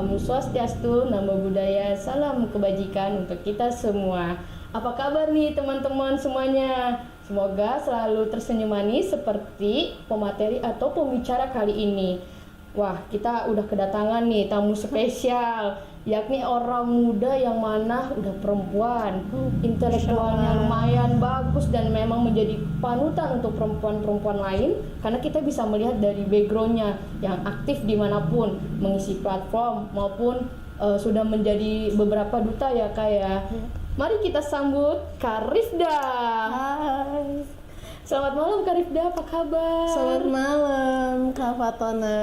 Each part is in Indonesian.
Om Swastiastu, Namo Buddhaya, salam kebajikan untuk kita semua. Apa kabar nih teman-teman semuanya? Semoga selalu tersenyum manis seperti pemateri atau pembicara kali ini. Wah, kita udah kedatangan nih tamu spesial, yakni orang muda yang mana udah perempuan, intelektualnya lumayan bagus dan memang menjadi panutan untuk perempuan-perempuan lain karena kita bisa melihat dari backgroundnya yang aktif dimanapun, mengisi platform maupun sudah menjadi beberapa duta ya Kak ya. Mari kita sambut Kak Rifda. Hai. Selamat malam Kak Rifda, apa kabar? Selamat malam Kak Fatona.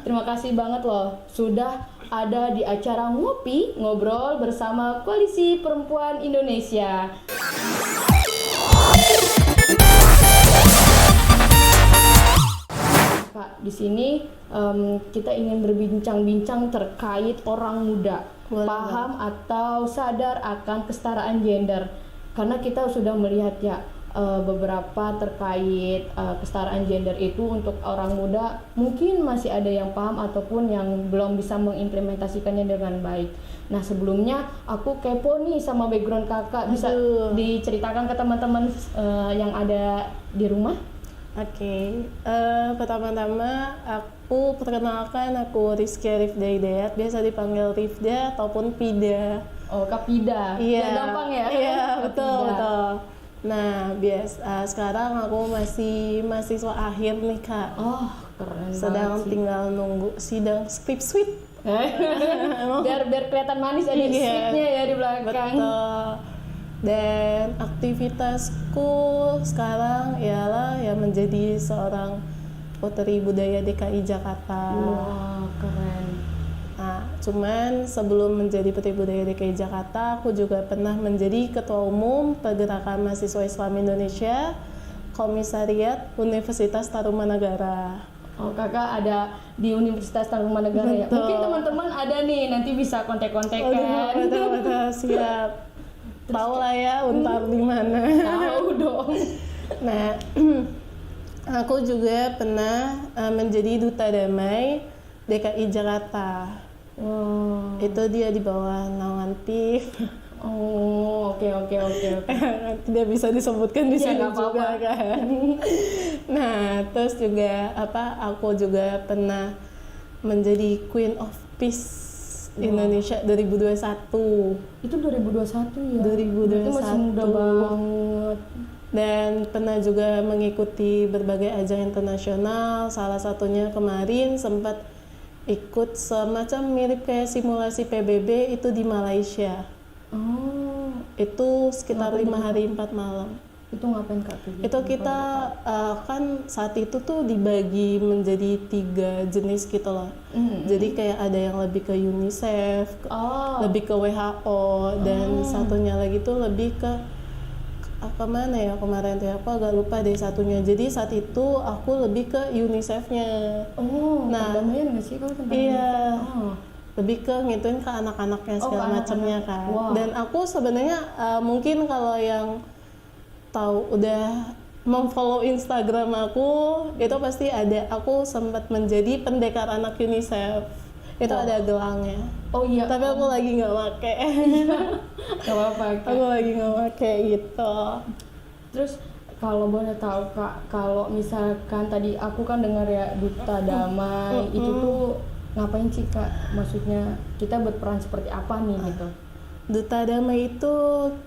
Terima kasih banget loh sudah ada di acara ngobrol bersama Koalisi Perempuan Indonesia. Kak, di sini kita ingin berbincang-bincang terkait orang muda. Boleh, Paham atau sadar akan kesetaraan gender. Karena kita sudah melihat ya beberapa terkait kesetaraan gender itu untuk orang muda mungkin masih ada yang paham ataupun yang belum bisa mengimplementasikannya dengan baik. Nah sebelumnya aku kepo nih sama background kakak, bisa diceritakan ke teman-teman yang ada di rumah? Oke. Pertama-tama aku perkenalkan, aku Rizky Rifda Hidayat, biasa dipanggil Rifda ataupun Pida. Oh, Kak Pida. Iya. Ya, gampang ya? Iya, Kak betul, Pida. betul. Nah, sekarang aku masih mahasiswa akhir nih, Kak. Oh, keren Sedang banget sih. tinggal nunggu sidang skrip suite. biar kelihatan manis ada Iya. sweetnya ya di belakang. Betul. Dan aktivitasku sekarang ialah ya menjadi seorang Putri Budaya DKI Jakarta. Wah, keren. Nah, cuman sebelum menjadi Putri Budaya DKI Jakarta, aku juga pernah menjadi Ketua Umum Pergerakan Mahasiswa Islam Indonesia, Komisariat Universitas Tarumanagara. Oh, kakak ada di Universitas Tarumanagara ya? Betul. Mungkin teman-teman ada nih, nanti bisa kontak-kontakan. Betul, siap. Tahu lah ya Untar di mana. Tahu dong. Nah, aku juga pernah menjadi Duta Damai DKI Jakarta. Wow. Itu dia di bawah naungan TIF. Oh, oke. Tidak bisa disebutkan di Ya, sini nggak apa-apa. juga kan. Nah, terus juga aku juga pernah menjadi Queen of Peace Indonesia 2021. Itu 2021 ya? 2021. Itu masih muda banget. Dan pernah juga mengikuti berbagai ajang internasional, salah satunya kemarin sempat ikut semacam mirip kayak simulasi PBB itu di Malaysia. Oh, Itu sekitar Ngapain 5 hari 4 malam. itu ngapain Kak? Kayak gitu? Itu kita kan saat itu tuh dibagi menjadi 3 jenis gitu loh. Jadi kayak ada yang lebih ke UNICEF, Oh, lebih ke WHO, dan satunya lagi tuh lebih ke mana ya kemarin tuh aku agak lupa deh satunya. Jadi saat itu aku lebih ke UNICEF-nya. oh, Nah, perdamaian nggak sih kalau tentang iya. itu? Oh. Lebih ke ngituin ke anak-anaknya Oh, segala ke macamnya anak-anak. kan. Wow. Dan aku sebenarnya mungkin kalau yang tahu udah memfollow Instagram aku itu pasti ada aku sempat menjadi pendekar anak UNICEF. Itu Wow. ada gelangnya. Oh iya. Tapi aku lagi nggak make. Gak apa-apa Kak. Aku lagi nggak make gitu. Terus kalau boleh tahu Kak, kalau misalkan tadi aku kan dengar ya Duta Damai, itu tuh ngapain sih Kak? Maksudnya kita berperan seperti apa nih gitu? Duta Damai itu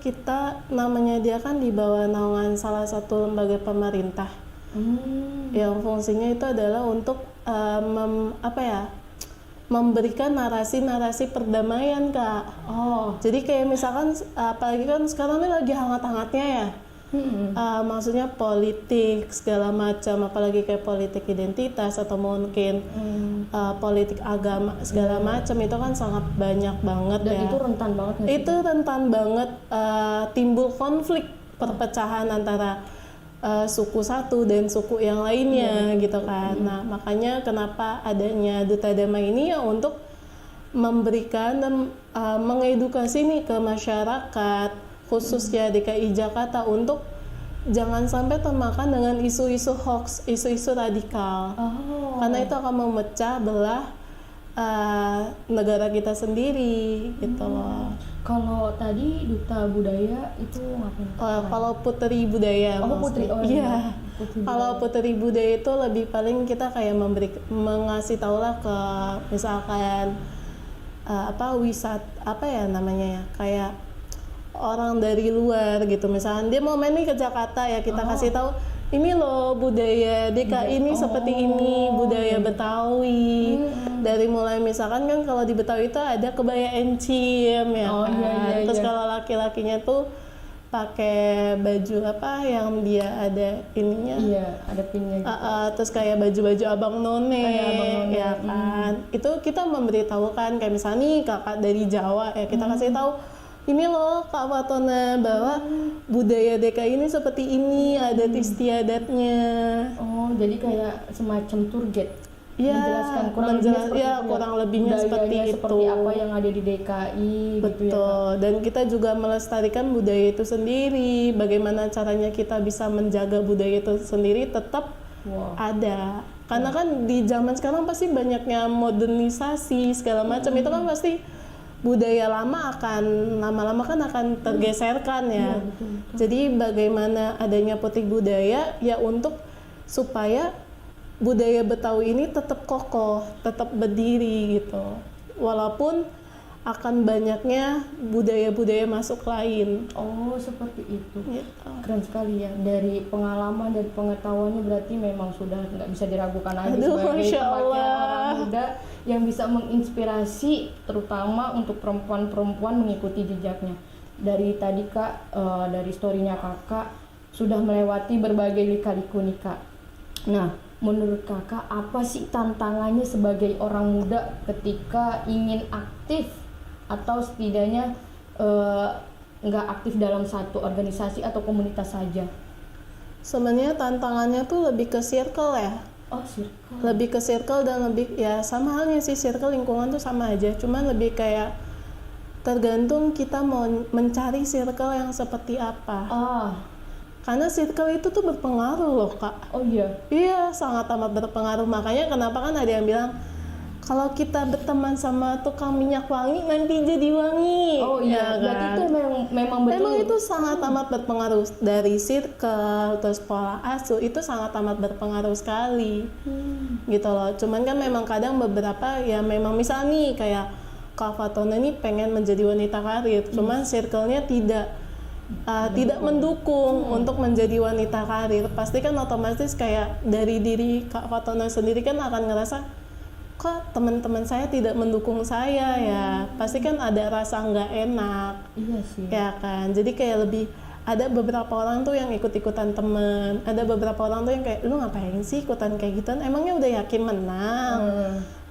kita namanya dia kan di bawah naungan salah satu lembaga pemerintah. Yang fungsinya itu adalah untuk memberikan narasi-narasi perdamaian, Kak. Oh, Jadi kayak misalkan apalagi kan sekarang ini lagi hangat-hangatnya ya. Maksudnya politik segala macam, apalagi kayak politik identitas atau mungkin politik agama segala macam itu kan sangat banyak banget dan ya. itu rentan banget nggak sih? Itu rentan banget timbul konflik perpecahan antara suku satu dan suku yang lainnya gitu kan. Nah makanya kenapa adanya Duta Damai ini ya untuk memberikan dan mengedukasi nih ke masyarakat khususnya DKI Jakarta untuk jangan sampai termakan dengan isu-isu hoax, isu-isu radikal. Oh. Karena itu akan memecah belah negara kita sendiri gitu loh. Kalau tadi duta budaya itu ngapain? Kalau putri budaya, putri, iya. Putri Kalau putri budaya itu lebih paling kita kayak mengasih tahu lah ke misalkan apa ya namanya ya, kayak orang dari luar gitu, misalnya dia mau main nih ke Jakarta ya, kita kasih tahu ini loh budaya DKI ini seperti ini, budaya Betawi. Dari mulai misalkan kan kalau di Betawi itu ada kebaya encim ya kan. Terus kalau laki-lakinya tuh pakai baju apa yang dia ada ininya. Iya, ada pinnya gitu. Terus kayak baju-baju abang none, ya kan. Itu kita memberitahukan kayak misalnya nih kakak dari Jawa ya, kita kasih tahu ini loh Kak Fatona bahwa budaya DKI ini seperti ini, adat istiadatnya. Oh, jadi kayak semacam tour guide. Ya, menjelaskan kurang lebihnya seperti itu. Seperti apa yang ada di DKI. Betul. Gitu ya, dan kita juga melestarikan budaya itu sendiri. Bagaimana caranya kita bisa menjaga budaya itu sendiri tetap ada. Karena kan di zaman sekarang pasti banyaknya modernisasi segala macam, itu kan pasti budaya lama akan lama-lama kan akan tergeserkan ya. Betul. Jadi bagaimana adanya Putri Budaya ya untuk supaya budaya Betawi ini tetap kokoh, tetap berdiri gitu. Walaupun akan banyaknya budaya-budaya masuk lain. Oh, seperti itu. Gitu. Keren sekali ya. Dari pengalaman dan pengetahuannya berarti memang sudah nggak bisa diragukan lagi sebagai perwakilan orang muda yang bisa menginspirasi terutama untuk perempuan-perempuan mengikuti jejaknya. Dari tadi Kak, dari story-nya Kakak sudah melewati berbagai lika-liku nih Kak. Nah, menurut Kakak apa sih tantangannya sebagai orang muda ketika ingin aktif atau setidaknya nggak aktif dalam satu organisasi atau komunitas saja? Sebenarnya tantangannya tuh lebih ke circle ya. Oh, circle. Lebih ke circle dan lebih ya sama halnya sih, circle lingkungan tuh sama aja, cuman lebih kayak tergantung kita mau mencari circle yang seperti apa. Karena circle itu tuh berpengaruh loh Kak. Oh iya? Iya, sangat amat berpengaruh. Makanya kenapa kan ada yang bilang kalau kita berteman sama tukang minyak wangi nanti jadi wangi. Oh iya, ya berarti kan? itu memang betul. Memang itu sangat amat berpengaruh. Dari circle, terus pola asuh itu sangat amat berpengaruh sekali. Gitu loh. Cuman kan memang kadang beberapa ya memang misalnya nih kayak Kak Fatona ini pengen menjadi wanita karir, cuman circle-nya tidak mendukung untuk menjadi wanita karir. Pasti kan otomatis kayak dari diri Kak Fatona sendiri kan akan ngerasa kok teman-teman saya tidak mendukung saya ya, pasti kan ada rasa nggak enak. Iya sih. Ya kan, jadi kayak lebih ada beberapa orang tuh yang ikut-ikutan temen, ada beberapa orang tuh yang kayak lu ngapain sih ikutan kayak gitu, emangnya udah yakin menang.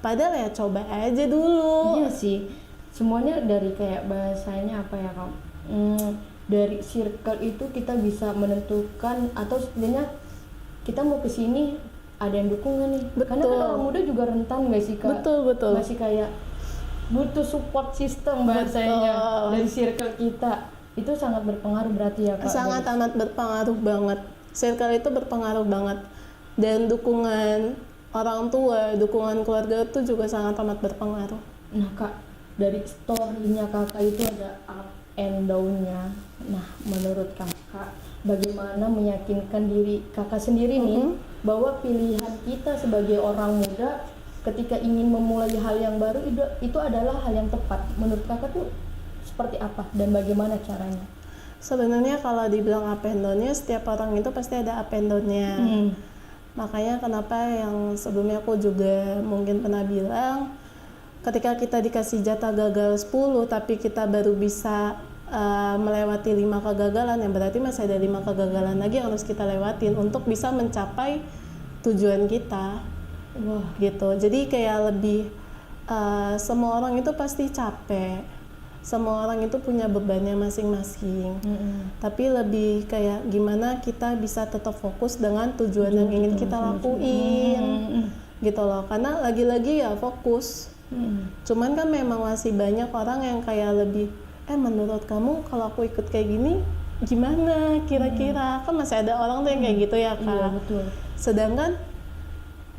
Padahal ya coba aja dulu. Iya sih, semuanya dari kayak bahasanya apa ya Kak, dari circle itu kita bisa menentukan atau sebenarnya kita mau kesini ada yang dukung gak nih? Betul. Karena kan orang muda juga rentan gak sih Kak? Betul. Masih kayak butuh support system bahasanya dari circle kita. Itu sangat berpengaruh berarti ya Kak? Sangat amat berpengaruh banget. Circle itu berpengaruh banget. Dan dukungan orang tua, dukungan keluarga itu juga sangat amat berpengaruh. Nah Kak, dari story-nya Kakak itu ada up and down-nya. Nah, menurut Kakak bagaimana meyakinkan diri Kakak sendiri nih bahwa pilihan kita sebagai orang muda ketika ingin memulai hal yang baru itu adalah hal yang tepat. Menurut Kakak tuh seperti apa dan bagaimana caranya? Sebenarnya kalau dibilang up and down-nya, setiap orang itu pasti ada up and down-nya. Makanya kenapa yang sebelumnya aku juga mungkin pernah bilang, ketika kita dikasih jatah gagal 10 tapi kita baru bisa melewati 5 kegagalan, yang berarti masih ada 5 kegagalan lagi yang harus kita lewatin untuk bisa mencapai tujuan kita. Wah, gitu. Jadi kayak lebih semua orang itu pasti capek, semua orang itu punya bebannya masing-masing. Tapi lebih kayak gimana kita bisa tetap fokus dengan tujuan yang ingin kita lakuin, gitu loh. Karena lagi-lagi ya fokus. Cuman kan memang masih banyak orang yang kayak lebih menurut kamu kalau aku ikut kayak gini gimana kira-kira, kan masih ada orang tuh yang kayak gitu ya Kak. Iya, betul. Sedangkan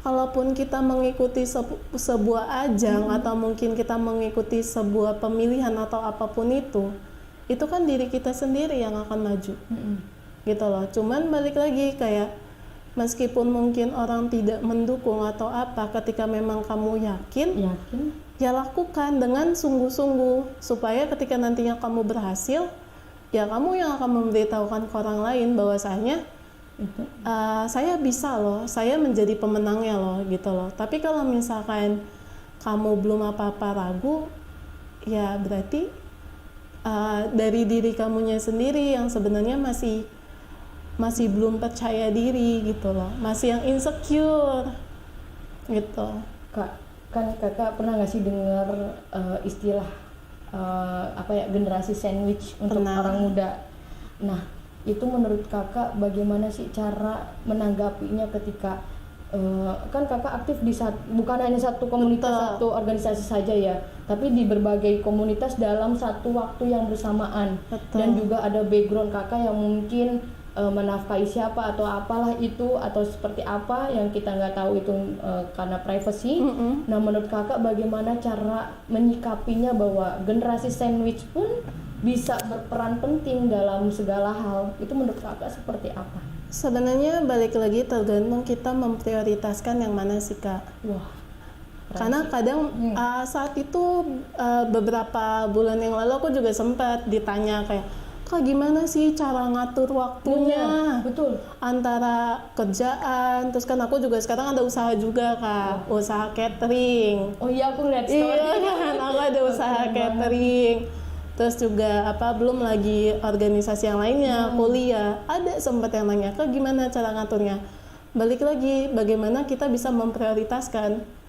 kalaupun kita mengikuti sebuah ajang atau mungkin kita mengikuti sebuah pemilihan atau apapun itu kan diri kita sendiri yang akan maju. Gitu loh. Cuman balik lagi kayak meskipun mungkin orang tidak mendukung atau apa, ketika memang kamu yakin ya lakukan dengan sungguh-sungguh supaya ketika nantinya kamu berhasil, ya kamu yang akan memberitahukan ke orang lain bahwasanya saya bisa loh, saya menjadi pemenangnya loh gitu loh. Tapi kalau misalkan kamu belum apa-apa ragu, ya berarti dari diri kamunya sendiri yang sebenarnya masih belum percaya diri gitu loh, masih yang insecure gitu. Kak, kan kakak pernah nggak sih dengar istilah generasi sandwich untuk orang muda? Nah, itu menurut kakak bagaimana sih cara menanggapinya ketika kan kakak aktif di bukan hanya satu komunitas, satu organisasi saja ya, tapi di berbagai komunitas dalam satu waktu yang bersamaan. Dan juga ada background kakak yang mungkin menafkahi siapa atau apalah itu, atau seperti apa yang kita nggak tahu itu karena privacy. Nah, menurut kakak bagaimana cara menyikapinya bahwa generasi sandwich pun bisa berperan penting dalam segala hal? Itu menurut kakak seperti apa? Sebenarnya balik lagi tergantung kita memprioritaskan yang mana sih Kak. Wah, karena kadang saat itu beberapa bulan yang lalu aku juga sempat ditanya kayak, Kak gimana sih cara ngatur waktunya? Betul. Antara kerjaan, terus kan aku juga sekarang ada usaha juga Kak, usaha catering. Oh iya, aku lihat story. Iya kan, aku ada usaha catering. Terus juga belum lagi organisasi yang lainnya, kuliah. Ada sempat yang nanya, Kak gimana cara ngaturnya? Balik lagi, bagaimana kita bisa memprioritaskan?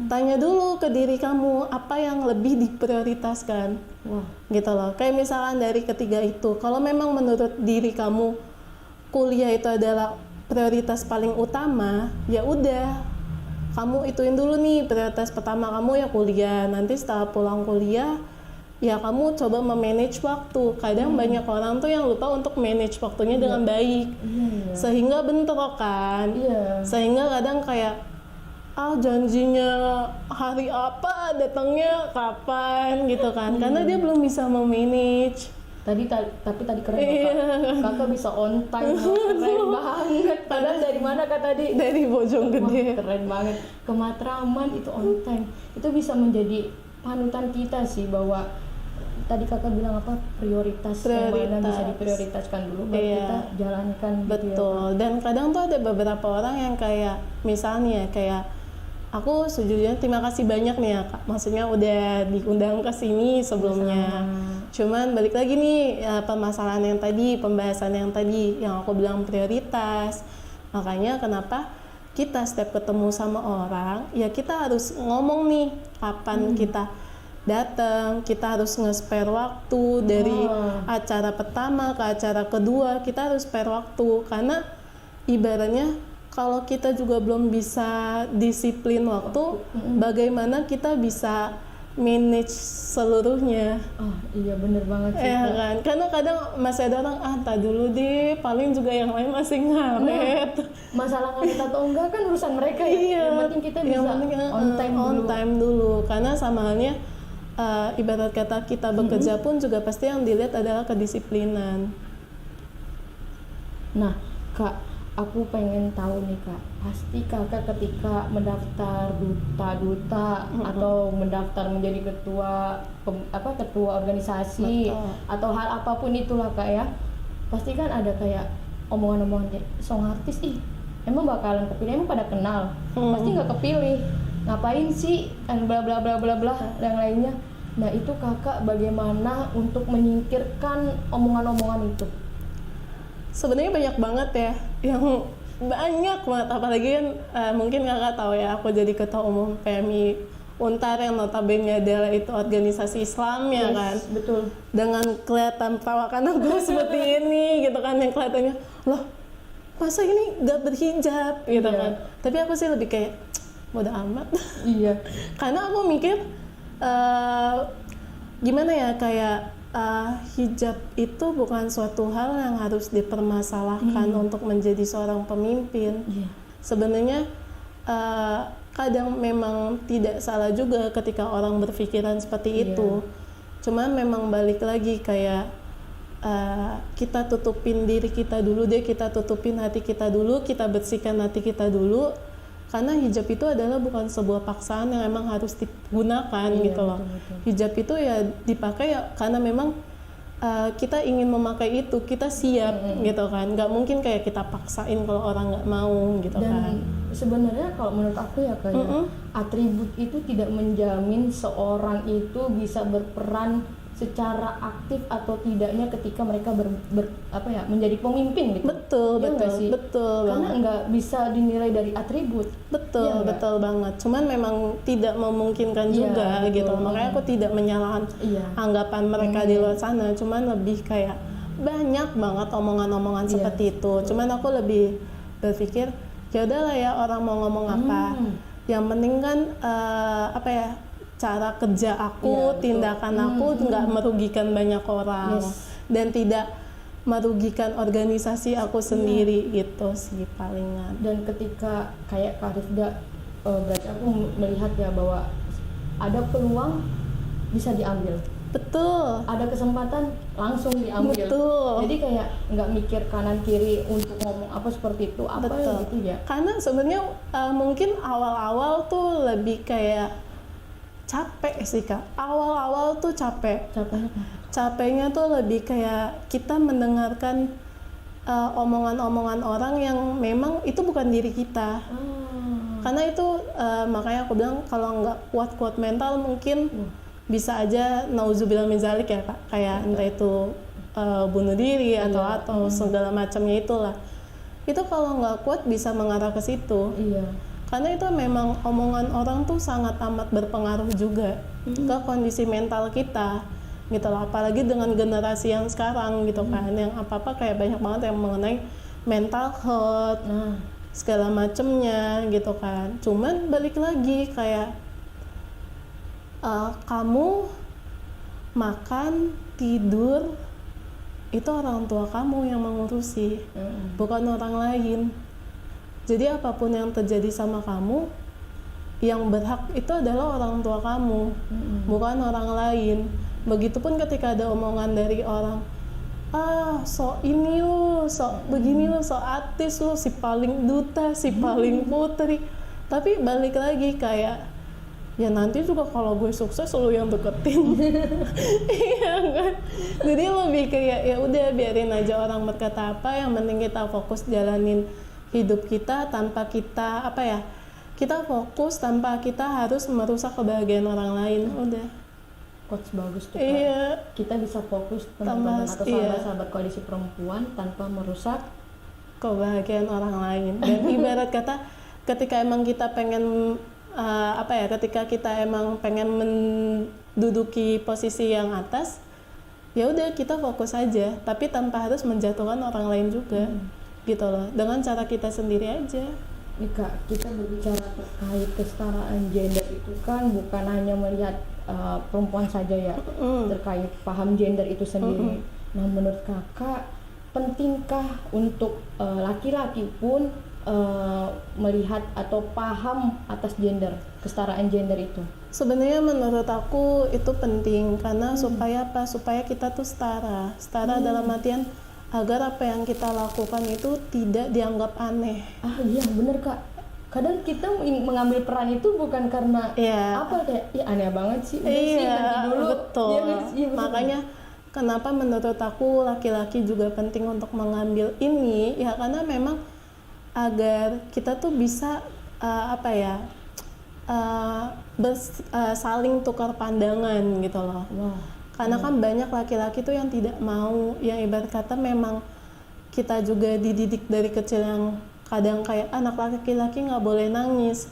Tanya dulu ke diri kamu, apa yang lebih diprioritaskan? Gitu loh. Kayak misalkan dari ketiga itu, kalau memang menurut diri kamu kuliah itu adalah prioritas paling utama, ya udah, kamu ituin dulu nih prioritas pertama kamu ya kuliah. Nanti setelah pulang kuliah, ya kamu coba memanage waktu. Kadang banyak orang tuh yang lupa untuk manage waktunya dengan baik, sehingga bentrok kan. Sehingga kadang kayak janjinya hari apa, datangnya kapan gitu kan, karena dia belum bisa memanage. Tapi tadi keren Kak. Kakak bisa on time, keren banget. Padahal dari mana Kak tadi? Dari Bojonggede. Keren banget. Ke Matraman itu on time. Itu bisa menjadi panutan kita sih, bahwa tadi kakak bilang apa, prioritas yang mana bisa diprioritaskan dulu baru kita jalankan. Betul. Gitu ya, dan kadang tuh ada beberapa orang yang kayak misalnya kayak aku sejujurnya terima kasih banyak nih ya Kak, maksudnya udah diundang ke sini sebelumnya. Cuman balik lagi nih permasalahan yang tadi, pembahasan yang tadi yang aku bilang prioritas. Makanya kenapa kita setiap ketemu sama orang ya kita harus ngomong nih kapan kita datang, kita harus nge-spare waktu dari acara pertama ke acara kedua, kita harus spare waktu. Karena ibaratnya kalau kita juga belum bisa disiplin waktu, bagaimana kita bisa manage seluruhnya? Oh iya, bener banget sih. Ya kan, karena kadang masih ada orang tak dulu deh, paling juga yang lain masih ngaret. Masalah ngaret atau enggak kan urusan mereka ya. Yang penting kita bisa on time dulu. Karena sama halnya ibarat kata kita bekerja pun juga pasti yang dilihat adalah kedisiplinan. Nah Kak, aku pengen tahu nih Kak, pasti kakak ketika mendaftar duta atau mendaftar menjadi ketua organisasi atau hal apapun itulah Kak ya, pasti kan ada kayak omongan-omongan song artis, emang bakalan kepilih, emang pada kenal, pasti nggak kepilih, ngapain sih kan bla bla bla bla bla dan lainnya. Nah itu kakak bagaimana untuk menyingkirkan omongan-omongan itu? Sebenarnya banyak banget ya, yang banyak banget, apalagi kan mungkin kakak tahu ya, aku jadi ketua umum PMI Untar yang notabene adalah itu organisasi Islam ya kan. Betul. Dengan kelihatan perawakan aku seperti ini gitu kan, yang kelihatannya loh masa ini gak berhijab gitu kan. Tapi aku sih lebih kayak bodo amat. Iya. Karena aku mikir gimana ya, kayak hijab itu bukan suatu hal yang harus dipermasalahkan untuk menjadi seorang pemimpin. Sebenarnya kadang memang tidak salah juga ketika orang berpikiran seperti Iya. itu. Cuman memang balik lagi kayak kita tutupin diri kita dulu deh, kita tutupin hati kita dulu, kita bersihkan hati kita dulu. Karena hijab itu adalah bukan sebuah paksaan yang emang harus digunakan Iya, gitu loh. betul-betul. Hijab itu ya dipakai ya karena memang kita ingin memakai itu, kita siap gitu kan. Nggak mungkin kayak kita paksain kalau orang nggak mau gitu kan. Dan sebenarnya kalau menurut aku ya kayak atribut itu tidak menjamin seorang itu bisa berperan secara aktif atau tidaknya ketika mereka menjadi pemimpin gitu. Betul, Iya nggak betul, sih? betul Karena banget. nggak bisa dinilai dari atribut. Betul, Iya nggak? betul banget. Cuman memang tidak memungkinkan Iya, juga betul. gitu. Makanya aku tidak menyalahkan Iya. anggapan mereka di luar sana. Cuman lebih kayak banyak banget omongan-omongan Iya, seperti itu. Cuman aku lebih berpikir ya udahlah ya orang mau ngomong apa. Yang penting kan cara kerja aku, Iya, betul. tindakan aku nggak merugikan banyak orang Yes. dan tidak merugikan organisasi aku sendiri gitu sih palingan. Dan ketika kayak Kak Rifda, berarti aku melihat ya bahwa ada peluang bisa diambil, Betul. ada kesempatan langsung diambil. Betul. Jadi kayak nggak mikir kanan kiri untuk ngomong apa seperti itu apa Betul. gitu ya. Karena sebenarnya mungkin awal-awal tuh lebih kayak capek sih Kak. Awal-awal tuh capek. Capeknya kenapa? Capeknya tuh lebih kayak kita mendengarkan omongan-omongan orang yang memang itu bukan diri kita. Karena itu makanya aku bilang kalau nggak kuat-kuat mental mungkin bisa aja nauzubillah min zalik ya Kak. Kayak entah itu bunuh diri atau segala macamnya itulah. Itu kalau nggak kuat bisa mengarah ke situ. Iya. Karena itu memang omongan orang tuh sangat amat berpengaruh juga ke kondisi mental kita gitu loh. Apalagi dengan generasi yang sekarang gitu kan, yang apa-apa kayak banyak banget yang mengenai mental health Nah, segala macemnya gitu kan. Cuman balik lagi kayak kamu makan, tidur itu orang tua kamu yang mengurusi, bukan orang lain. Jadi apapun yang terjadi sama kamu, yang berhak itu adalah orang tua kamu, bukan orang lain. Begitupun ketika ada omongan dari orang, so ini lu, so begini lu, so artis lu, si paling duta, si paling putri. Tapi balik lagi kayak, ya nanti juga kalau gue sukses lu yang deketin. Iya kan? Jadi lebih kayak ya udah biarin aja orang berkata apa, yang penting kita fokus jalanin hidup kita tanpa kita kita fokus tanpa kita harus merusak kebahagiaan orang lain. Udah. quotes bagus tuh Kak. Iya. Kita bisa fokus teman-teman atau iya. sahabat-sahabat koalisi perempuan tanpa merusak. Kebahagiaan orang lain. Dan ibarat kata ketika emang kita pengen ketika kita emang pengen menduduki posisi yang atas, ya udah kita fokus aja, tapi tanpa harus menjatuhkan orang lain juga. Gitu loh, dengan cara kita sendiri aja. Nih Kak, kita berbicara terkait kesetaraan gender itu kan bukan hanya melihat perempuan saja ya, terkait paham gender itu sendiri. Nah menurut Kakak, pentingkah untuk laki-laki pun melihat atau paham atas gender, kesetaraan gender itu? Sebenarnya menurut aku itu penting karena supaya apa? Supaya kita tuh setara. Setara dalam artian agar apa yang kita lakukan itu tidak dianggap aneh. Iya bener Kak. Kadang kita mengambil peran itu bukan karena kayak aneh banget sih. Udah sih, nanti dulu. Betul. Iya, Makanya kenapa menurut aku laki-laki juga penting untuk mengambil ini ya karena memang agar kita tuh bisa saling tukar pandangan gitu loh. Wow. Karena kan banyak laki-laki tuh yang tidak mau, yang ibarat kata memang kita juga dididik dari kecil yang kadang kayak anak laki-laki nggak boleh nangis,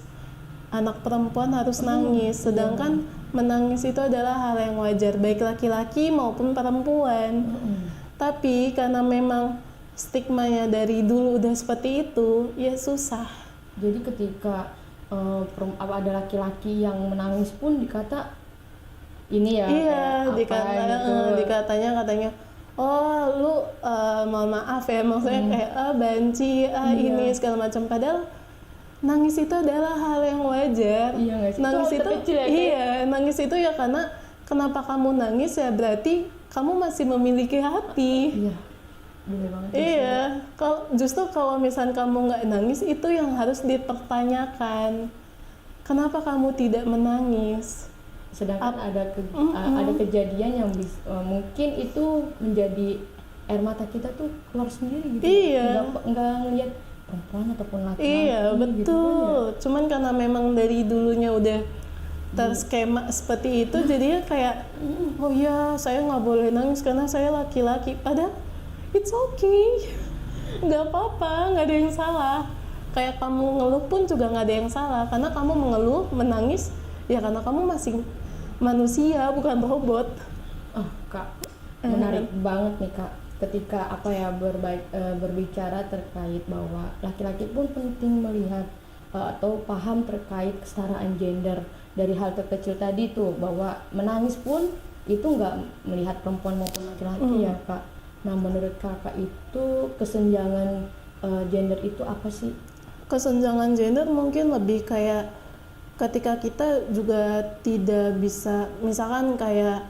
anak perempuan harus nangis, sedangkan menangis itu adalah hal yang wajar baik laki-laki maupun perempuan. Tapi karena memang stigmanya dari dulu udah seperti itu, ya susah. Jadi ketika ada laki-laki yang menangis pun dikata ini ya, dikatanya oh lu mohon maaf ya, maksudnya kayak banci ini segala macam, padahal nangis itu adalah hal yang wajar. Iya nggak sih? Nangis Itu hal itu terkecil ya, Kak? iya, nangis itu ya karena kenapa kamu nangis ya berarti kamu masih memiliki hati. Iya, bener banget. Iya, justru kalau misalnya kamu nggak nangis itu yang harus dipertanyakan. Kenapa kamu tidak menangis? Sedangkan ada kejadian yang mungkin itu menjadi air mata kita tuh keluar sendiri gitu. Iya. Nggak ngelihat perempuan ataupun laki-laki. Iya, gitu betul. kan ya. Cuman karena memang dari dulunya udah terskema seperti itu, jadinya kayak, oh iya saya nggak boleh nangis karena saya laki-laki. Padahal it's okay, nggak apa-apa, nggak ada yang salah. Kayak kamu ngeluh pun juga nggak ada yang salah, karena kamu mengeluh, menangis, ya karena kamu masih manusia, bukan robot. Oh, Kak, menarik banget nih, Kak. Ketika berbicara terkait bahwa laki-laki pun penting melihat atau paham terkait kesetaraan gender dari hal terkecil tadi tuh, bahwa menangis pun itu nggak melihat perempuan maupun laki-laki ya, Kak. Nah, menurut Kakak itu kesenjangan gender itu apa sih? Kesenjangan gender mungkin lebih kayak ketika kita juga tidak bisa, misalkan kayak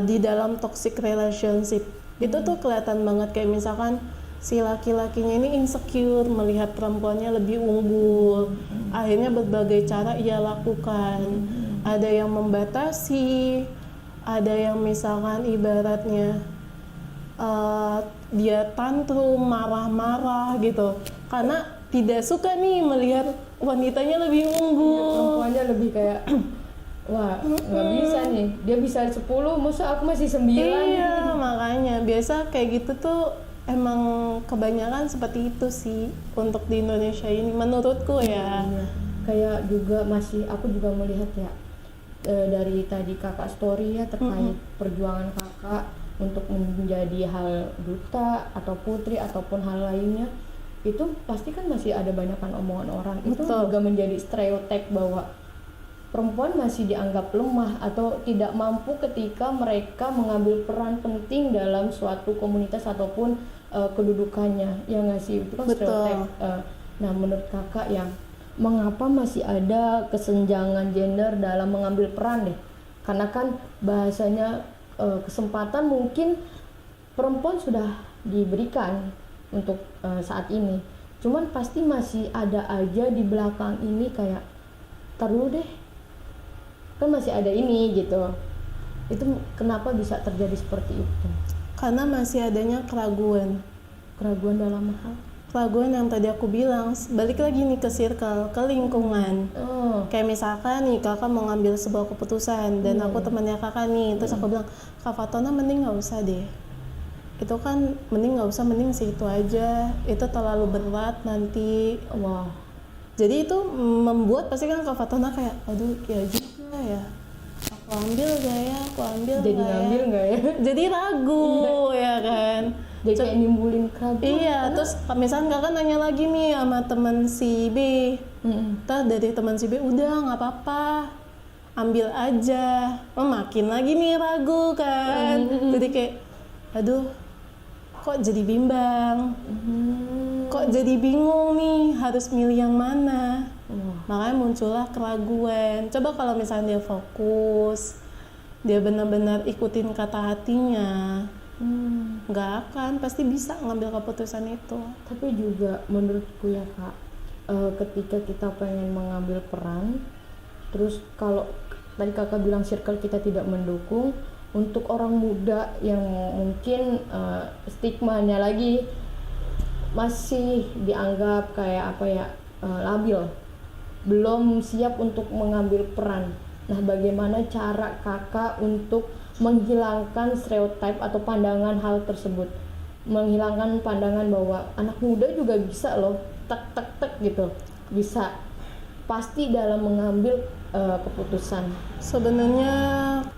di dalam toxic relationship itu tuh kelihatan banget, kayak misalkan si laki-lakinya ini insecure melihat perempuannya lebih unggul, akhirnya berbagai cara ia lakukan. Ada yang membatasi, ada yang misalkan ibaratnya dia tantrum, marah-marah gitu karena tidak suka nih melihat wanitanya lebih unggul. Perempuannya lebih kayak wah, nggak bisa nih, dia bisa 10, masa aku masih 9. Iya, makanya biasa kayak gitu tuh emang kebanyakan seperti itu sih untuk di Indonesia ini menurutku ya. Iya. Kayak juga aku juga melihat ya dari tadi Kakak story ya terkait perjuangan Kakak untuk menjadi hal duta atau putri ataupun hal lainnya, itu pasti kan masih ada banyakan omongan orang. Itu juga menjadi stereotip bahwa perempuan masih dianggap lemah atau tidak mampu ketika mereka mengambil peran penting dalam suatu komunitas ataupun kedudukannya. Ya nggak sih, itu kan stereotip. Nah, menurut Kakak yang mengapa masih ada kesenjangan gender dalam mengambil peran deh? Karena kan bahasanya kesempatan mungkin perempuan sudah diberikan untuk saat ini, cuman pasti masih ada aja di belakang ini kayak taruh deh, kan masih ada ini gitu. Itu kenapa bisa terjadi seperti itu? Karena masih adanya keraguan Dalam hal keraguan yang tadi aku bilang, balik lagi nih ke circle, ke lingkungan. Kayak misalkan nih kakak mau ngambil sebuah keputusan dan aku temannya kakak nih, terus aku bilang, Kak Fatona mending nggak usah deh, itu kan mending sih itu aja, itu terlalu berat nanti. Wow. Jadi itu membuat pasti kan Kak Fatona kayak, aduh ya juga ya, aku ambil gak ya, Jadi ngambil nggak ya? jadi ragu ya kan. Jadi kayak nimbulin keraguan. Iya, terus misalnya kakak nanya lagi nih sama temen si B, dari teman si B, udah nggak apa-apa, ambil aja. Makin lagi nih ragu kan. Jadi kayak, aduh, kok jadi bimbang, kok jadi bingung nih harus milih yang mana. Makanya muncullah keraguan. Coba kalau misalnya dia fokus, dia benar-benar ikutin kata hatinya, nggak akan pasti bisa ngambil keputusan itu. Tapi juga menurutku ya Kak, ketika kita pengen mengambil peran, terus kalau tadi Kakak bilang circle kita tidak mendukung, untuk orang muda yang mungkin stigmanya lagi masih dianggap kayak apa ya, labil, belum siap untuk mengambil peran. Nah, bagaimana cara Kakak untuk menghilangkan stereotip atau pandangan hal tersebut, menghilangkan pandangan bahwa anak muda juga bisa loh, tek gitu, bisa pasti dalam mengambil keputusan. Sebenarnya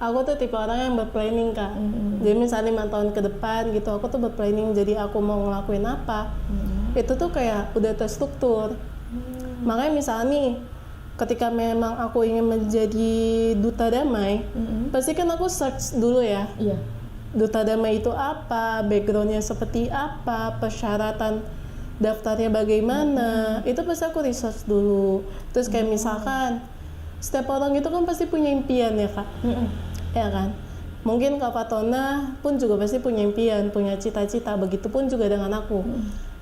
aku tuh tipe orang yang berplanning Kak. Jadi misalnya 5 tahun ke depan gitu, aku tuh berplanning jadi aku mau ngelakuin apa. Itu tuh kayak udah terstruktur. Makanya misalnya nih, ketika memang aku ingin menjadi duta damai, pasti kan aku search dulu ya. Iya. Duta damai itu apa, backgroundnya seperti apa, persyaratan daftarnya bagaimana, itu pasti aku research dulu. Terus kayak misalkan setiap orang itu kan pasti punya impian ya Kak, ya kan? Mungkin Kak Fatona pun juga pasti punya impian, punya cita-cita. Begitupun juga dengan aku.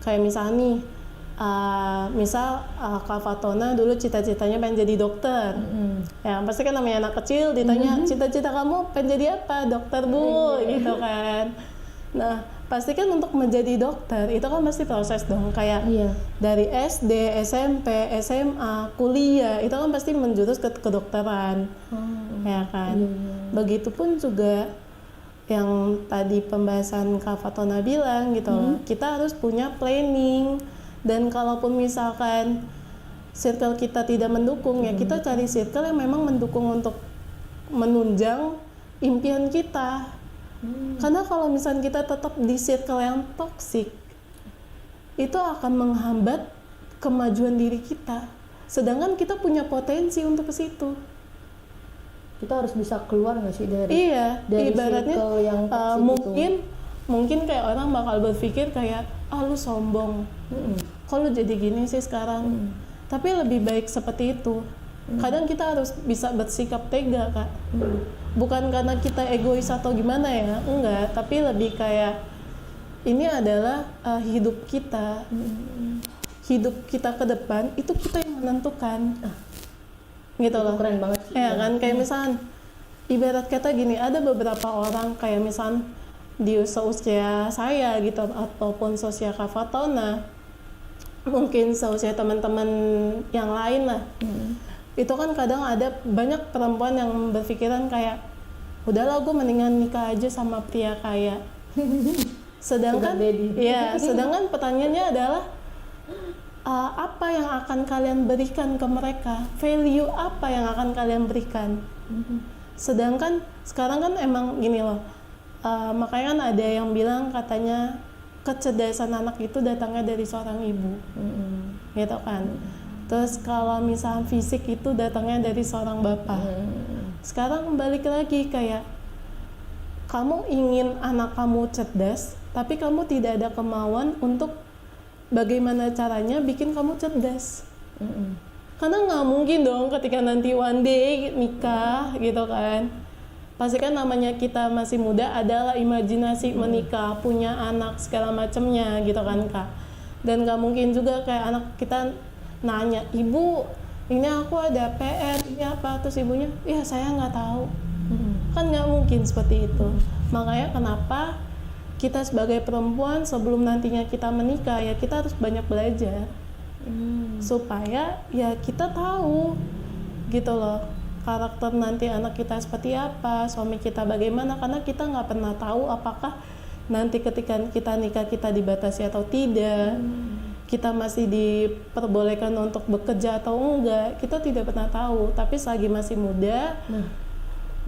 Kayak misalnya nih, Kak Fatona dulu cita-citanya pengen jadi dokter. Ya pasti kan namanya anak kecil ditanya cita-cita kamu pengen jadi apa? Dokter Bu, gitu kan. Nah pasti kan untuk menjadi dokter itu kan pasti proses dong, kayak dari SD, SMP, SMA, kuliah itu kan pasti menjurus ke kedokteran, ya kan. Begitupun juga yang tadi pembahasan Kak Fatona bilang gitu, kita harus punya planning. Dan kalaupun misalkan circle kita tidak mendukung, ya kita cari circle yang memang mendukung untuk menunjang impian kita. Karena kalau misalnya kita tetap di circle yang toksik, itu akan menghambat kemajuan diri kita. Sedangkan kita punya potensi untuk ke situ. Kita harus bisa keluar nggak sih dari ibaratnya circle yang toksik mungkin kayak orang bakal berpikir kayak lu sombong, kok lu jadi gini sih sekarang. Tapi lebih baik seperti itu. Kadang kita harus bisa bersikap tega Kak, bukan karena kita egois atau gimana ya, enggak, tapi lebih kayak ini adalah hidup kita, hidup kita ke depan itu kita yang menentukan, gitu loh. Keren banget sih. Ya kan, kayak misalnya ibarat kata gini, ada beberapa orang kayak misalnya di seusia saya gitu ataupun seusia Kak Fatona, mungkin seusia teman-teman yang lain lah. Itu kan kadang ada banyak perempuan yang berpikiran kayak udahlah gue mendingan nikah aja sama pria kaya. Sedangkan sedangkan pertanyaannya adalah apa yang akan kalian berikan ke mereka, value apa yang akan kalian berikan. Sedangkan sekarang kan emang gini loh, makanya kan ada yang bilang katanya kecerdasan anak itu datangnya dari seorang ibu, gitu kan. Terus kalau misalnya fisik itu datangnya dari seorang bapak. Sekarang balik lagi kayak kamu ingin anak kamu cerdas, tapi kamu tidak ada kemauan untuk bagaimana caranya bikin kamu cerdas. Karena nggak mungkin dong ketika nanti one day nikah gitu kan. Pasti kan namanya kita masih muda adalah imajinasi menikah, punya anak segala macamnya gitu kan Kak. Dan nggak mungkin juga kayak anak kita nanya, ibu ini aku ada PR, ini apa, terus ibunya, ya saya nggak tahu. Kan nggak mungkin seperti itu. Makanya kenapa kita sebagai perempuan sebelum nantinya kita menikah ya kita harus banyak belajar, supaya ya kita tahu gitu loh karakter nanti anak kita seperti apa, suami kita bagaimana, karena kita nggak pernah tahu apakah nanti ketika kita nikah kita dibatasi atau tidak. Kita masih diperbolehkan untuk bekerja atau enggak, kita tidak pernah tahu. Tapi selagi masih muda,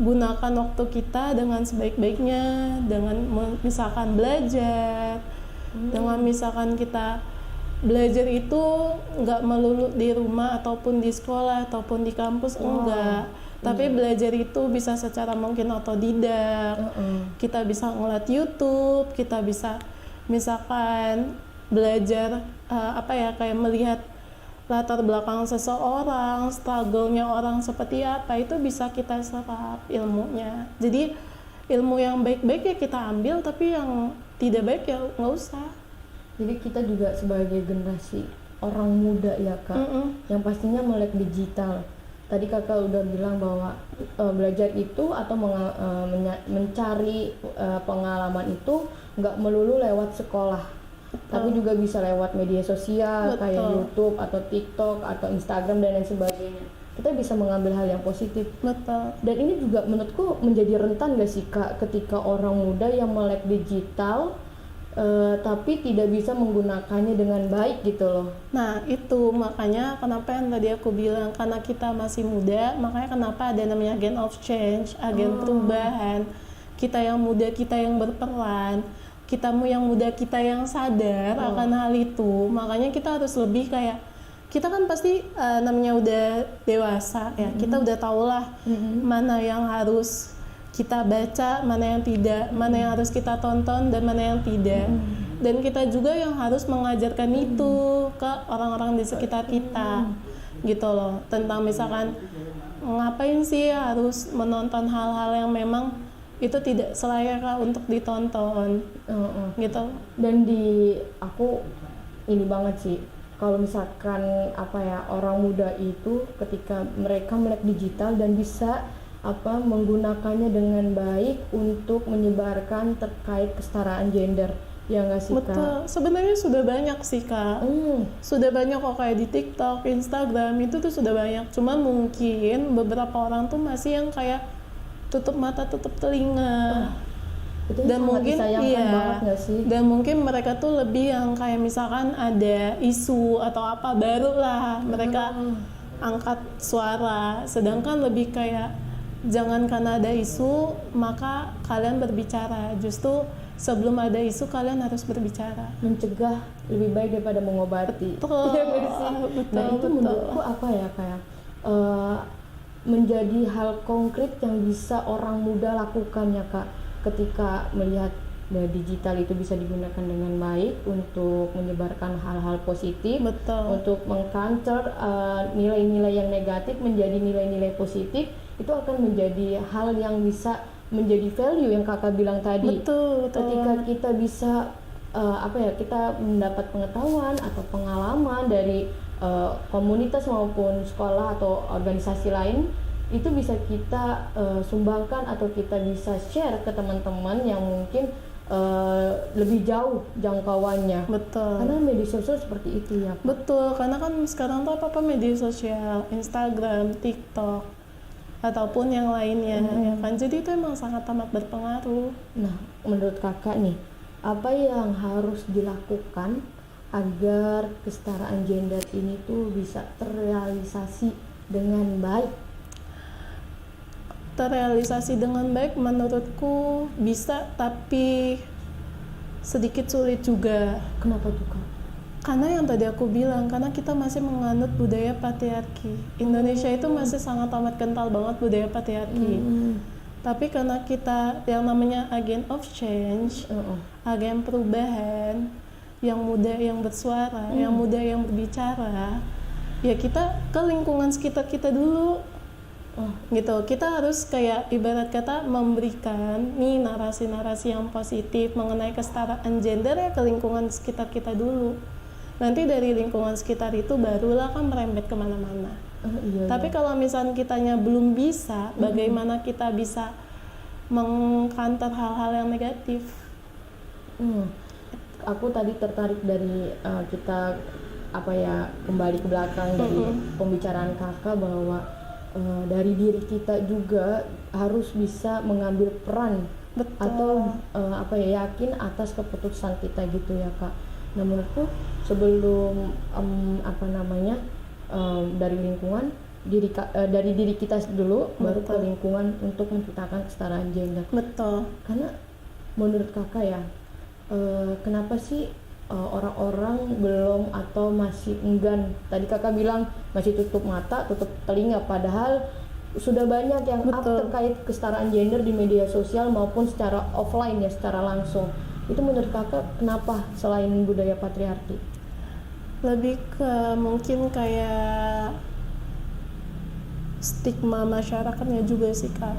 gunakan waktu kita dengan sebaik-baiknya, dengan misalkan belajar, dengan misalkan kita belajar itu nggak melulu di rumah ataupun di sekolah ataupun di kampus, enggak. Tapi belajar itu bisa secara mungkin otodidak. Kita bisa ngeliat YouTube, kita bisa misalkan belajar kayak melihat latar belakang seseorang, struggle-nya orang seperti apa, itu bisa kita serap ilmunya. Jadi ilmu yang baik-baik ya kita ambil, tapi yang tidak baik ya nggak usah. Jadi kita juga sebagai generasi orang muda ya Kak, yang pastinya melek digital. Tadi Kakak udah bilang bahwa belajar itu atau mencari pengalaman itu nggak melulu lewat sekolah. Tapi juga bisa lewat media sosial. Betul. Kayak YouTube atau TikTok atau Instagram dan lain sebagainya. Kita bisa mengambil hal yang positif. Betul. Dan ini juga menurutku menjadi rentan gak sih Kak, ketika orang muda yang melek digital tapi tidak bisa menggunakannya dengan baik gitu loh. Nah itu makanya kenapa yang tadi aku bilang, karena kita masih muda, makanya kenapa ada namanya agent of change, agen perubahan. Kita yang muda, kita yang berperan, kita yang muda, kita yang sadar akan hal itu. Makanya kita harus lebih kayak, kita kan pasti namanya udah dewasa ya, kita udah tahulah mana yang harus kita baca, mana yang tidak, mana yang harus kita tonton dan mana yang tidak. Dan kita juga yang harus mengajarkan itu ke orang-orang di sekitar kita, gitu loh. Tentang misalkan ngapain sih harus menonton hal-hal yang memang itu tidak selayaknya untuk ditonton, gitu. Dan aku ini banget sih, kalau misalkan orang muda itu ketika mereka melek digital dan bisa menggunakannya dengan baik untuk menyebarkan terkait kesetaraan gender, ya nggak sih Kak? Betul, sebenarnya sudah banyak sih Kak. Sudah banyak kok, kayak di TikTok, Instagram itu tuh sudah banyak. Cuma mungkin beberapa orang tuh masih yang kayak tutup mata, tutup telinga. Itu Dan mungkin banget nggak sih? Dan mungkin mereka tuh lebih yang kayak misalkan ada isu atau apa barulah mereka angkat suara. Sedangkan lebih kayak jangan karena ada isu maka kalian berbicara. Justru sebelum ada isu kalian harus berbicara. Mencegah lebih baik daripada mengobati. Betul. Ya nggak sih? Nah itu menurutku menjadi hal konkret yang bisa orang muda lakukan ya Kak, ketika melihat digital itu bisa digunakan dengan baik untuk menyebarkan hal-hal positif. Betul. Untuk meng-counter nilai-nilai yang negatif menjadi nilai-nilai positif. Itu akan menjadi hal yang bisa menjadi value yang Kakak bilang tadi. Betul. Ketika kita bisa kita mendapat pengetahuan atau pengalaman dari komunitas maupun sekolah atau organisasi lain, itu bisa kita sumbangkan atau kita bisa share ke teman-teman yang mungkin lebih jauh jangkauannya. Betul. Karena media sosial seperti itu ya. Betul, karena kan sekarang tuh apa media sosial, Instagram, TikTok ataupun yang lainnya, ya kan. Jadi itu emang sangat amat berpengaruh. Nah, menurut Kakak nih, apa yang harus dilakukan agar kesetaraan gender ini tuh bisa terrealisasi dengan baik? Terrealisasi dengan baik menurutku bisa, tapi sedikit sulit juga. Kenapa tuh Kak? Karena yang tadi aku bilang, karena kita masih menganut budaya patriarki. Indonesia itu masih sangat amat kental banget budaya patriarki. Tapi karena kita yang namanya agent of change, agen perubahan, yang muda yang bersuara, yang muda yang berbicara, ya kita ke lingkungan sekitar kita dulu. Gitu, kita harus kayak ibarat kata memberikan nih narasi-narasi yang positif mengenai kesetaraan gender ya ke lingkungan sekitar kita dulu. Nanti dari lingkungan sekitar itu barulah kan merembet kemana-mana. Tapi kalau misalnya kitanya belum bisa, bagaimana kita bisa mengkantar hal-hal yang negatif? Aku tadi tertarik dari kita kembali ke belakang dari pembicaraan Kakak bahwa dari diri kita juga harus bisa mengambil peran. Betul. Atau yakin atas keputusan kita gitu ya Kak. Nah menurutku sebelum dari lingkungan dari diri kita dulu, baru ke lingkungan untuk menciptakan kesetaraan gender. Betul. Karena menurut Kakak ya, kenapa sih orang-orang belum atau masih enggan? Tadi Kakak bilang masih tutup mata, tutup telinga, padahal sudah banyak yang up terkait kesetaraan gender di media sosial maupun secara offline ya, secara langsung. Itu menurut Kakak kenapa selain budaya patriarki? Lebih ke mungkin kayak stigma masyarakatnya juga sih Kak.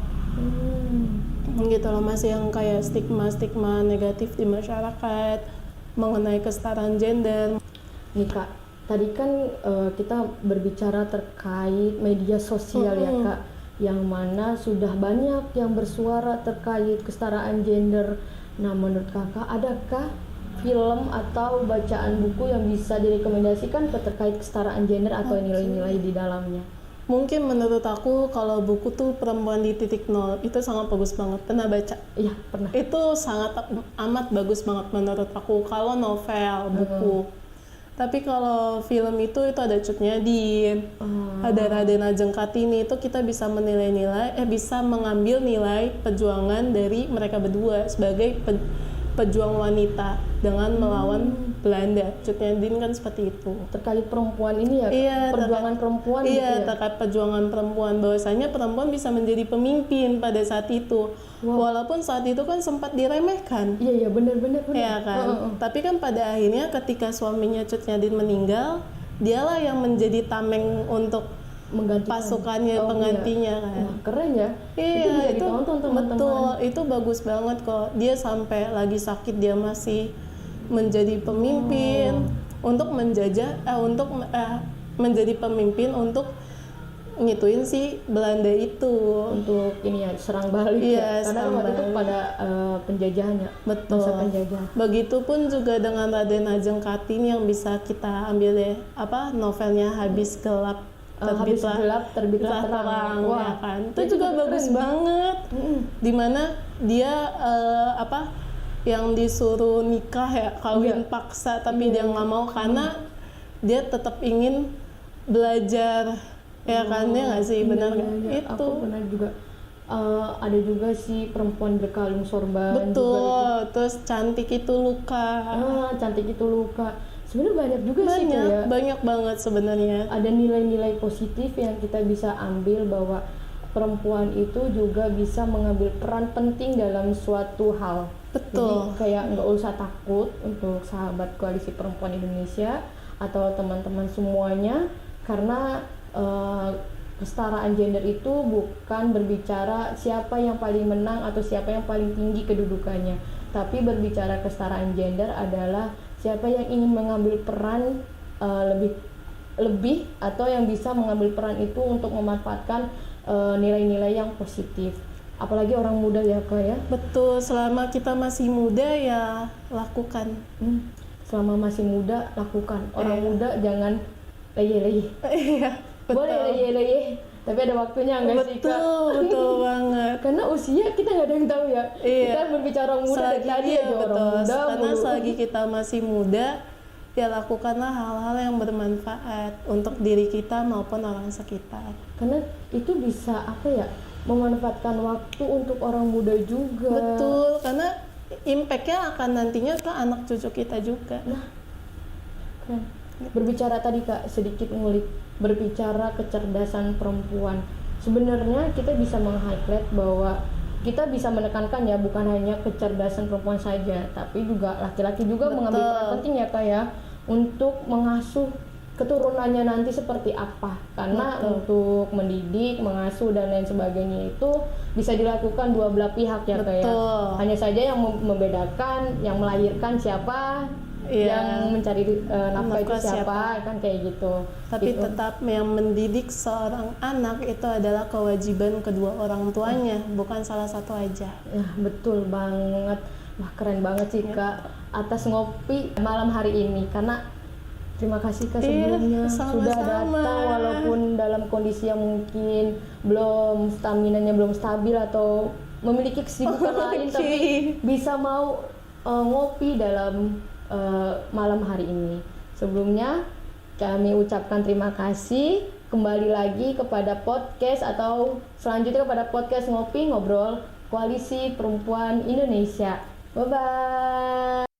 Gitu loh, masih yang kayak stigma negatif di masyarakat mengenai kesetaraan gender. Nih Kak, tadi kan kita berbicara terkait media sosial ya Kak, yang mana sudah banyak yang bersuara terkait kesetaraan gender. Nah menurut Kakak, adakah film atau bacaan buku yang bisa direkomendasikan terkait kesetaraan gender atau nilai-nilai di dalamnya? Mungkin menurut aku kalau buku tuh Perempuan di Titik Nol itu sangat bagus banget. Pernah baca? Iya, pernah. Itu sangat amat bagus banget menurut aku. Kalau novel, buku. Tapi kalau film itu ada Cut Nyadin, ada Raden Ajeng Kartini. Itu kita bisa menilai-nilai, bisa mengambil nilai perjuangan dari mereka berdua sebagai pejuang wanita dengan melawan Belanda. Cut Nyadim kan seperti itu. Terkait perempuan ini ya, Iya, perjuangan perempuan gitu iya, ya. terkait perjuangan perempuan, bahwasanya perempuan bisa menjadi pemimpin pada saat itu. Walaupun saat itu kan sempat diremehkan. Iya benar. Iya kan. Tapi kan pada akhirnya ketika suaminya Cut Nyadim meninggal, dialah yang menjadi tameng untuk Menggantikan pasukannya penggantinya kan. Wah, keren ya. Iya, Itu bisa ditonton teman-teman. betul, itu bagus banget kok. Dia sampai lagi sakit dia masih menjadi pemimpin untuk menjadi pemimpin untuk ngituin si Belanda itu. Untuk ini ya serang balik Iya, ya. Karena serang waktu itu balik. pada penjajahan ya. Betul. Masa penjajahan. Begitupun juga dengan Raden Ajeng Kartini yang bisa kita ambil deh novelnya Habis Gelap Habis gelap terbitlah terang. Wah, ya kan. Itu juga bagus banget. Dimana dia yang disuruh nikah ya, kawin paksa, tapi dia nggak mau karena dia tetap ingin belajar, ya kan, ya nggak sih, benar nggak? Itu Aku pernah juga ada juga sih perempuan berkalung sorban. betul. Juga Terus Cantik Itu Luka. Cantik Itu Luka. Sebenarnya banyak juga sih kayak Banyak banget sebenarnya. ada nilai-nilai positif yang kita bisa ambil bahwa perempuan itu juga bisa mengambil peran penting dalam suatu hal. Betul. Jadi kayak nggak usah takut untuk sahabat Koalisi Perempuan Indonesia atau teman-teman semuanya, karena kesetaraan gender itu bukan berbicara siapa yang paling menang atau siapa yang paling tinggi kedudukannya, tapi berbicara kesetaraan gender adalah siapa yang ingin mengambil peran lebih atau yang bisa mengambil peran itu untuk memanfaatkan nilai-nilai yang positif. Apalagi orang muda ya Kak ya. Betul, selama kita masih muda ya lakukan. Selama masih muda lakukan. Orang muda jangan leyeh-leyeh. Iya, Boleh leyeh-leyeh, tapi ada waktunya enggak sih Kak? Betul banget. Karena usia kita nggak ada yang tahu ya. Iya. Kita berbicara orang muda dari tadi aja orang muda. Karena mulu. selagi kita masih muda, ya lakukanlah hal-hal yang bermanfaat untuk diri kita maupun orang sekitar. Karena itu bisa memanfaatkan waktu untuk orang muda juga. Betul, karena impact-nya akan nantinya ke anak cucu kita juga. Nah, keren. Berbicara tadi Kak, sedikit ngulik, berbicara kecerdasan perempuan. Sebenarnya kita bisa meng-highlight bahwa kita bisa menekankan ya, bukan hanya kecerdasan perempuan saja, tapi juga laki-laki juga mengambil peran penting ya Kak ya, untuk mengasuh keturunannya nanti seperti apa. Karena untuk mendidik, mengasuh dan lain sebagainya itu bisa dilakukan dua belah pihak ya Kak ya. Hanya saja yang membedakan, yang melahirkan siapa, yang mencari nafkah itu siapa, kan kayak gitu. Tapi tetap yang mendidik seorang anak itu adalah kewajiban kedua orang tuanya, bukan salah satu aja. Ya betul banget. Wah keren banget sih Kak atas ngopi malam hari ini, karena terima kasih Kak sebelumnya sudah datang walaupun dalam kondisi yang mungkin belum staminanya belum stabil atau memiliki kesibukan lain, tapi bisa mau ngopi dalam malam hari ini. Sebelumnya kami ucapkan terima kasih. Kembali lagi kepada podcast atau selanjutnya kepada podcast Ngopi Ngobrol Koalisi Perempuan Indonesia. Bye bye.